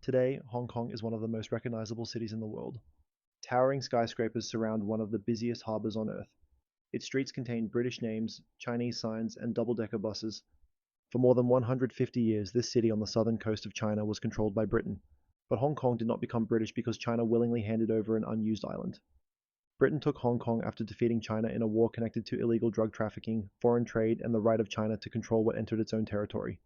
Today, Hong Kong is one of the most recognizable cities in the world. Towering skyscrapers surround one of the busiest harbors on Earth. Its streets contain British names, Chinese signs, and double-decker buses. For more than 150 years, this city on the southern coast of China was controlled by Britain. But Hong Kong did not become British because China willingly handed over an unused island. Britain took Hong Kong after defeating China in a war connected to illegal drug trafficking, foreign trade, and the right of China to control what entered its own territory.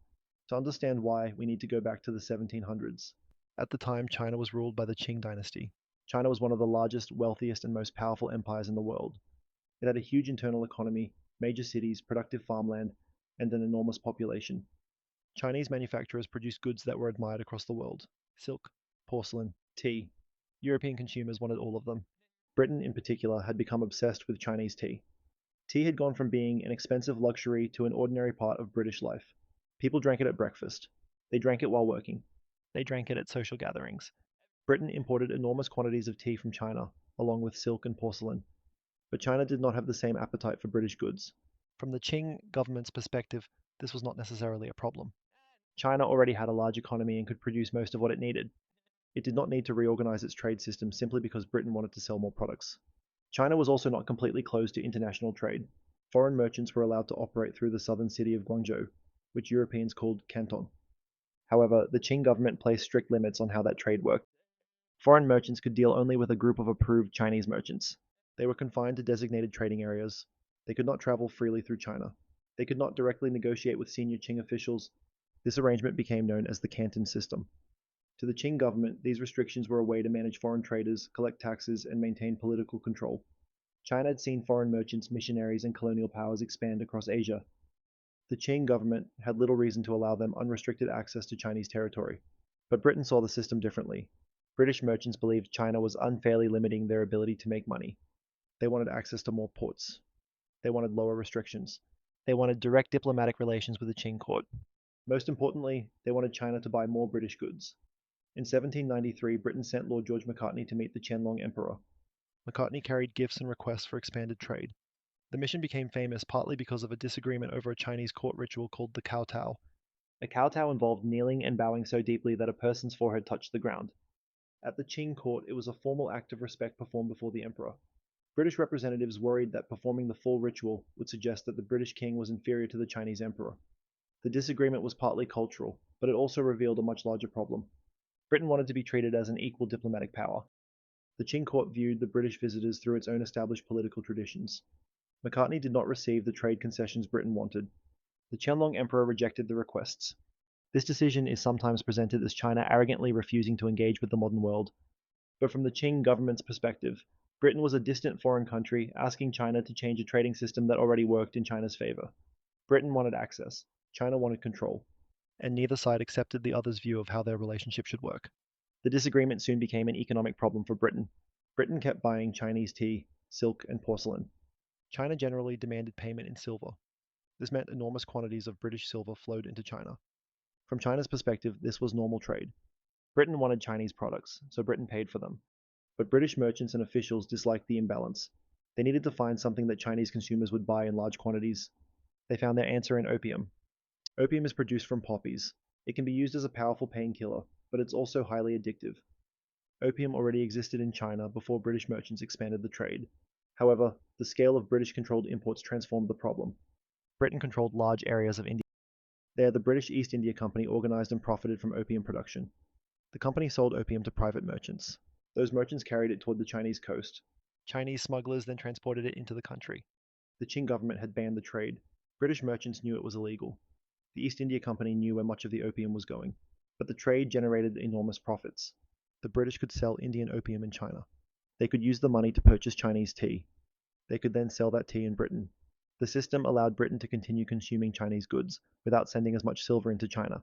To understand why, we need to go back to the 1700s. At the time, China was ruled by the Qing dynasty. China was one of the largest, wealthiest, and most powerful empires in the world. It had a huge internal economy, major cities, productive farmland, and an enormous population. Chinese manufacturers produced goods that were admired across the world: silk, porcelain, tea. European consumers wanted all of them. Britain, in particular, had become obsessed with Chinese tea. Tea had gone from being an expensive luxury to an ordinary part of British life. People drank it at breakfast. They drank it while working. They drank it at social gatherings. Britain imported enormous quantities of tea from China, along with silk and porcelain. But China did not have the same appetite for British goods. From the Qing government's perspective, this was not necessarily a problem. China already had a large economy and could produce most of what it needed. It did not need to reorganize its trade system simply because Britain wanted to sell more products. China was also not completely closed to international trade. Foreign merchants were allowed to operate through the southern city of Guangzhou, which Europeans called Canton. However, the Qing government placed strict limits on how that trade worked. Foreign merchants could deal only with a group of approved Chinese merchants. They were confined to designated trading areas. They could not travel freely through China. They could not directly negotiate with senior Qing officials. This arrangement became known as the Canton system. To the Qing government, these restrictions were a way to manage foreign traders, collect taxes, and maintain political control. China had seen foreign merchants, missionaries, and colonial powers expand across Asia. The Qing government had little reason to allow them unrestricted access to Chinese territory. But Britain saw the system differently. British merchants believed China was unfairly limiting their ability to make money. They wanted access to more ports. They wanted lower restrictions. They wanted direct diplomatic relations with the Qing court. Most importantly, they wanted China to buy more British goods. In 1793, Britain sent Lord George Macartney to meet the Qianlong Emperor. Macartney carried gifts and requests for expanded trade. The mission became famous partly because of a disagreement over a Chinese court ritual called the kowtow. A kowtow involved kneeling and bowing so deeply that a person's forehead touched the ground. At the Qing court, it was a formal act of respect performed before the emperor. British representatives worried that performing the full ritual would suggest that the British king was inferior to the Chinese emperor. The disagreement was partly cultural, but it also revealed a much larger problem. Britain wanted to be treated as an equal diplomatic power. The Qing court viewed the British visitors through its own established political traditions. Macartney did not receive the trade concessions Britain wanted. The Qianlong emperor rejected the requests. This decision is sometimes presented as China arrogantly refusing to engage with the modern world. But from the Qing government's perspective, Britain was a distant foreign country asking China to change a trading system that already worked in China's favor. Britain wanted access. China wanted control. And neither side accepted the other's view of how their relationship should work. The disagreement soon became an economic problem for Britain. Britain kept buying Chinese tea, silk, and porcelain. China generally demanded payment in silver. This meant enormous quantities of British silver flowed into China. From China's perspective, this was normal trade. Britain wanted Chinese products, so Britain paid for them. But British merchants and officials disliked the imbalance. They needed to find something that Chinese consumers would buy in large quantities. They found their answer in opium. Opium is produced from poppies. It can be used as a powerful painkiller, but it's also highly addictive. Opium already existed in China before British merchants expanded the trade. However, the scale of British-controlled imports transformed the problem. Britain controlled large areas of India. There, the British East India Company organized and profited from opium production. The company sold opium to private merchants. Those merchants carried it toward the Chinese coast. Chinese smugglers then transported it into the country. The Qing government had banned the trade. British merchants knew it was illegal. The East India Company knew where much of the opium was going. But the trade generated enormous profits. The British could sell Indian opium in China. They could use the money to purchase Chinese tea. They could then sell that tea in Britain. The system allowed Britain to continue consuming Chinese goods without sending as much silver into China.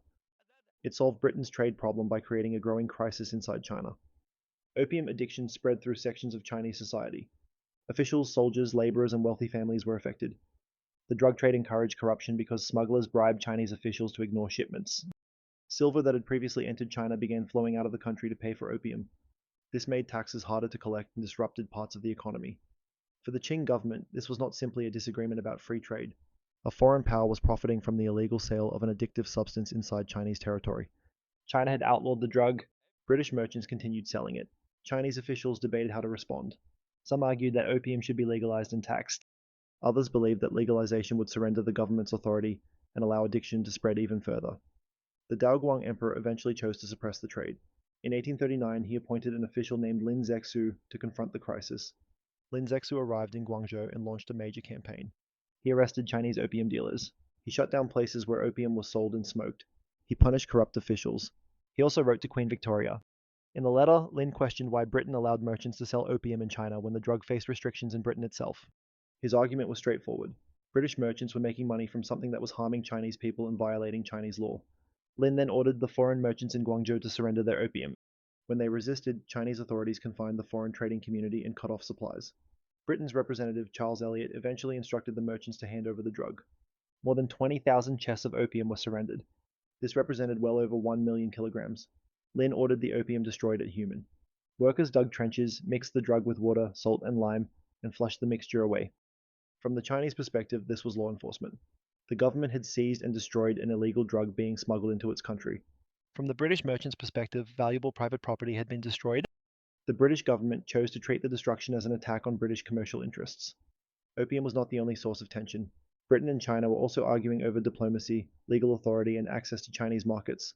It solved Britain's trade problem by creating a growing crisis inside China. Opium addiction spread through sections of Chinese society. Officials, soldiers, laborers, and wealthy families were affected. The drug trade encouraged corruption because smugglers bribed Chinese officials to ignore shipments. Silver that had previously entered China began flowing out of the country to pay for opium. This made taxes harder to collect and disrupted parts of the economy. For the Qing government, this was not simply a disagreement about free trade. A foreign power was profiting from the illegal sale of an addictive substance inside Chinese territory. China had outlawed the drug. British merchants continued selling it. Chinese officials debated how to respond. Some argued that opium should be legalized and taxed. Others believed that legalization would surrender the government's authority and allow addiction to spread even further. The Daoguang Emperor eventually chose to suppress the trade. In 1839, he appointed an official named Lin Zexu to confront the crisis. Lin Zexu arrived in Guangzhou and launched a major campaign. He arrested Chinese opium dealers. He shut down places where opium was sold and smoked. He punished corrupt officials. He also wrote to Queen Victoria. In the letter, Lin questioned why Britain allowed merchants to sell opium in China when the drug faced restrictions in Britain itself. His argument was straightforward. British merchants were making money from something that was harming Chinese people and violating Chinese law. Lin then ordered the foreign merchants in Guangzhou to surrender their opium. When they resisted, Chinese authorities confined the foreign trading community and cut off supplies. Britain's representative, Charles Elliot, eventually instructed the merchants to hand over the drug. More than 20,000 chests of opium were surrendered. This represented well over 1 million kilograms. Lin ordered the opium destroyed at Human. Workers dug trenches, mixed the drug with water, salt, and lime, and flushed the mixture away. From the Chinese perspective, this was law enforcement. The government had seized and destroyed an illegal drug being smuggled into its country. From the British merchant's perspective, valuable private property had been destroyed. The British government chose to treat the destruction as an attack on British commercial interests. Opium was not the only source of tension. Britain and China were also arguing over diplomacy, legal authority, and access to Chinese markets,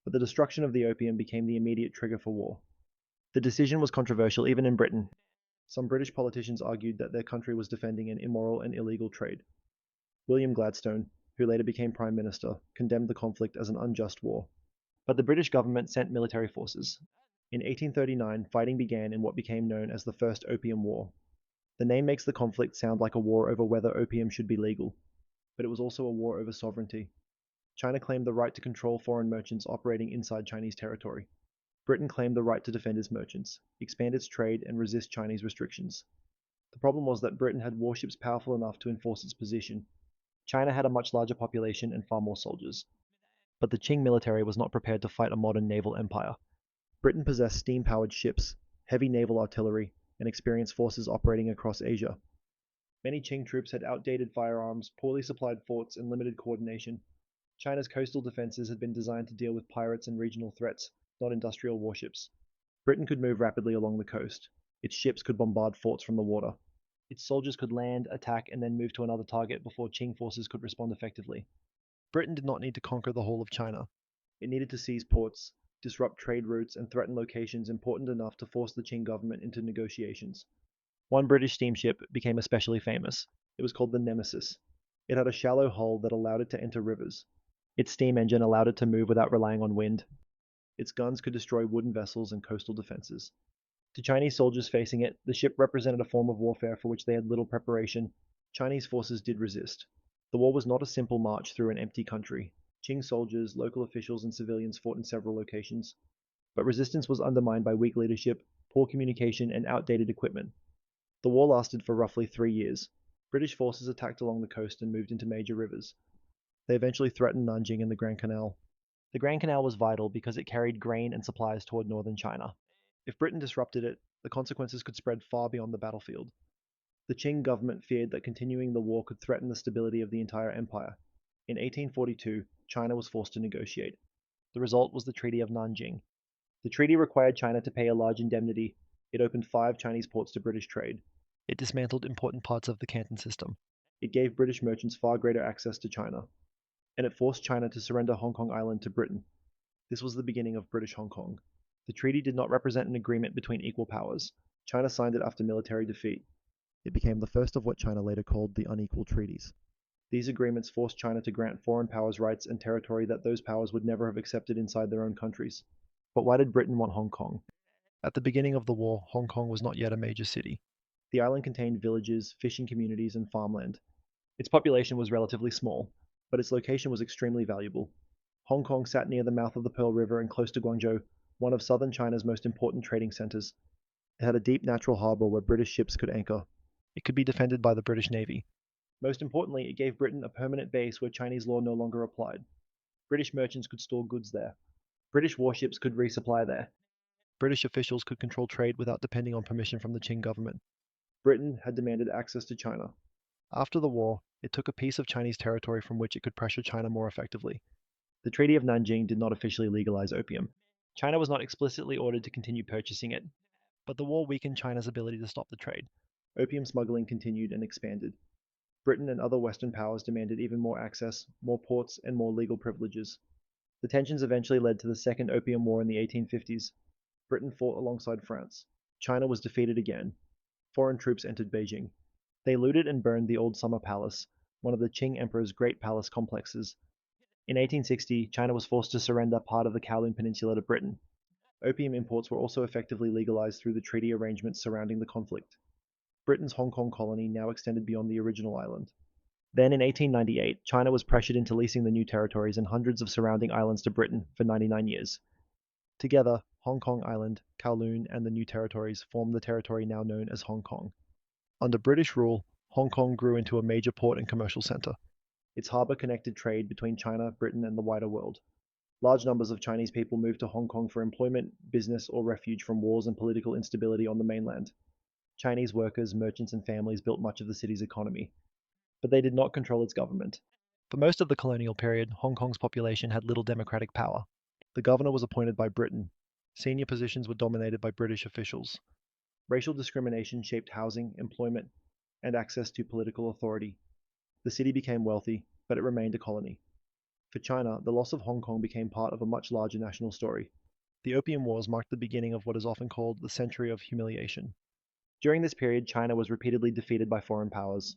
but the destruction of the opium became the immediate trigger for war. The decision was controversial even in Britain. Some British politicians argued that their country was defending an immoral and illegal trade. William Gladstone, who later became Prime Minister, condemned the conflict as an unjust war. But the British government sent military forces. In 1839, fighting began in what became known as the First Opium War. The name makes the conflict sound like a war over whether opium should be legal, but it was also a war over sovereignty. China claimed the right to control foreign merchants operating inside Chinese territory. Britain claimed the right to defend its merchants, expand its trade, and resist Chinese restrictions. The problem was that Britain had warships powerful enough to enforce its position. China had a much larger population and far more soldiers. But the Qing military was not prepared to fight a modern naval empire. Britain possessed steam-powered ships, heavy naval artillery, and experienced forces operating across Asia. Many Qing troops had outdated firearms, poorly supplied forts, and limited coordination. China's coastal defenses had been designed to deal with pirates and regional threats, not industrial warships. Britain could move rapidly along the coast. Its ships could bombard forts from the water. Its soldiers could land, attack, and then move to another target before Qing forces could respond effectively. Britain did not need to conquer the whole of China. It needed to seize ports, disrupt trade routes, and threaten locations important enough to force the Qing government into negotiations. One British steamship became especially famous. It was called the Nemesis. It had a shallow hull that allowed it to enter rivers. Its steam engine allowed it to move without relying on wind. Its guns could destroy wooden vessels and coastal defenses. To Chinese soldiers facing it, the ship represented a form of warfare for which they had little preparation. Chinese forces did resist. The war was not a simple march through an empty country. Qing soldiers, local officials, and civilians fought in several locations. But resistance was undermined by weak leadership, poor communication, and outdated equipment. The war lasted for roughly 3 years. British forces attacked along the coast and moved into major rivers. They eventually threatened Nanjing and the Grand Canal. The Grand Canal was vital because it carried grain and supplies toward northern China. If Britain disrupted it, the consequences could spread far beyond the battlefield. The Qing government feared that continuing the war could threaten the stability of the entire empire. In 1842, China was forced to negotiate. The result was the Treaty of Nanjing. The treaty required China to pay a large indemnity. It opened 5 Chinese ports to British trade. It dismantled important parts of the Canton system. It gave British merchants far greater access to China. And it forced China to surrender Hong Kong Island to Britain. This was the beginning of British Hong Kong. The treaty did not represent an agreement between equal powers. China signed it after military defeat. It became the first of what China later called the unequal treaties. These agreements forced China to grant foreign powers rights and territory that those powers would never have accepted inside their own countries. But why did Britain want Hong Kong? At the beginning of the war, Hong Kong was not yet a major city. The island contained villages, fishing communities, and farmland. Its population was relatively small, but its location was extremely valuable. Hong Kong sat near the mouth of the Pearl River and close to Guangzhou, one of southern China's most important trading centers. It had a deep natural harbor where British ships could anchor. It could be defended by the British Navy. Most importantly, it gave Britain a permanent base where Chinese law no longer applied. British merchants could store goods there. British warships could resupply there. British officials could control trade without depending on permission from the Qing government. Britain had demanded access to China. After the war, it took a piece of Chinese territory from which it could pressure China more effectively. The Treaty of Nanjing did not officially legalize opium. China was not explicitly ordered to continue purchasing it, but the war weakened China's ability to stop the trade. Opium smuggling continued and expanded. Britain and other Western powers demanded even more access, more ports, and more legal privileges. The tensions eventually led to the Second Opium War in the 1850s. Britain fought alongside France. China was defeated again. Foreign troops entered Beijing. They looted and burned the old Summer Palace, one of the Qing Emperor's great palace complexes. In 1860, China was forced to surrender part of the Kowloon Peninsula to Britain. Opium imports were also effectively legalized through the treaty arrangements surrounding the conflict. Britain's Hong Kong colony now extended beyond the original island. Then in 1898, China was pressured into leasing the new territories and hundreds of surrounding islands to Britain for 99 years. Together, Hong Kong Island, Kowloon, and the new territories formed the territory now known as Hong Kong. Under British rule, Hong Kong grew into a major port and commercial center. Its harbor connected trade between China, Britain, and the wider world. Large numbers of Chinese people moved to Hong Kong for employment, business, or refuge from wars and political instability on the mainland. Chinese workers, merchants, and families built much of the city's economy, but they did not control its government. For most of the colonial period, Hong Kong's population had little democratic power. The governor was appointed by Britain. Senior positions were dominated by British officials. Racial discrimination shaped housing, employment, and access to political authority. The city became wealthy, but it remained a colony. For China, the loss of Hong Kong became part of a much larger national story. The Opium Wars marked the beginning of what is often called the Century of Humiliation. During this period, China was repeatedly defeated by foreign powers.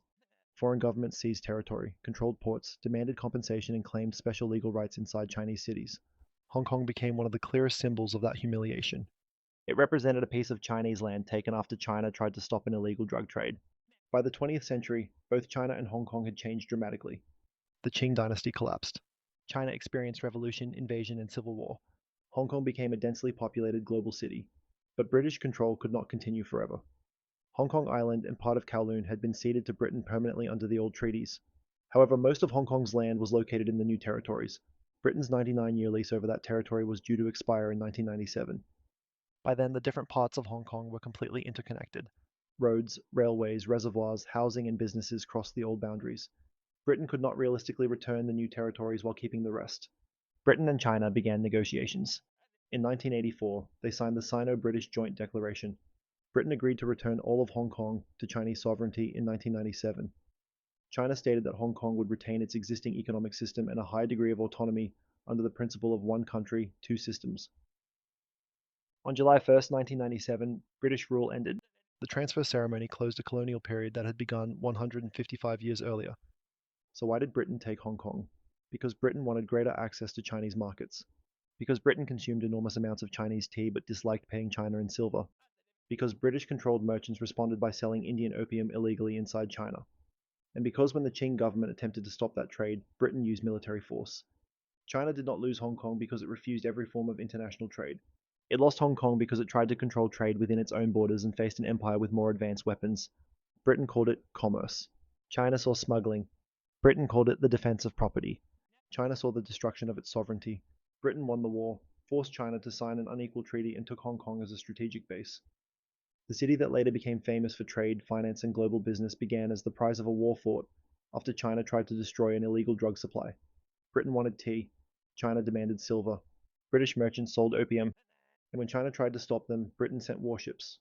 Foreign governments seized territory, controlled ports, demanded compensation, and claimed special legal rights inside Chinese cities. Hong Kong became one of the clearest symbols of that humiliation. It represented a piece of Chinese land taken after China tried to stop an illegal drug trade. By the 20th century, both China and Hong Kong had changed dramatically. The Qing dynasty collapsed. China experienced revolution, invasion, and civil war. Hong Kong became a densely populated global city, but British control could not continue forever. Hong Kong Island and part of Kowloon had been ceded to Britain permanently under the old treaties. However, most of Hong Kong's land was located in the new territories. Britain's 99-year lease over that territory was due to expire in 1997. By then, the different parts of Hong Kong were completely interconnected. Roads, railways, reservoirs, housing, and businesses crossed the old boundaries. Britain could not realistically return the new territories while keeping the rest. Britain and China began negotiations. In 1984, they signed the Sino-British Joint Declaration. Britain agreed to return all of Hong Kong to Chinese sovereignty in 1997. China stated that Hong Kong would retain its existing economic system and a high degree of autonomy under the principle of one country, two systems. On July 1st, 1997, British rule ended. The transfer ceremony closed a colonial period that had begun 155 years earlier. So why did Britain take Hong Kong? Because Britain wanted greater access to Chinese markets. Because Britain consumed enormous amounts of Chinese tea but disliked paying China in silver. Because British-controlled merchants responded by selling Indian opium illegally inside China. And because when the Qing government attempted to stop that trade, Britain used military force. China did not lose Hong Kong because it refused every form of international trade. It lost Hong Kong because it tried to control trade within its own borders and faced an empire with more advanced weapons. Britain called it commerce. China saw smuggling. Britain called it the defense of property. China saw the destruction of its sovereignty. Britain won the war, forced China to sign an unequal treaty, and took Hong Kong as a strategic base. The city that later became famous for trade, finance, and global business began as the prize of a war fought after China tried to destroy an illegal drug supply. Britain wanted tea. China demanded silver. British merchants sold opium. And when China tried to stop them, Britain sent warships.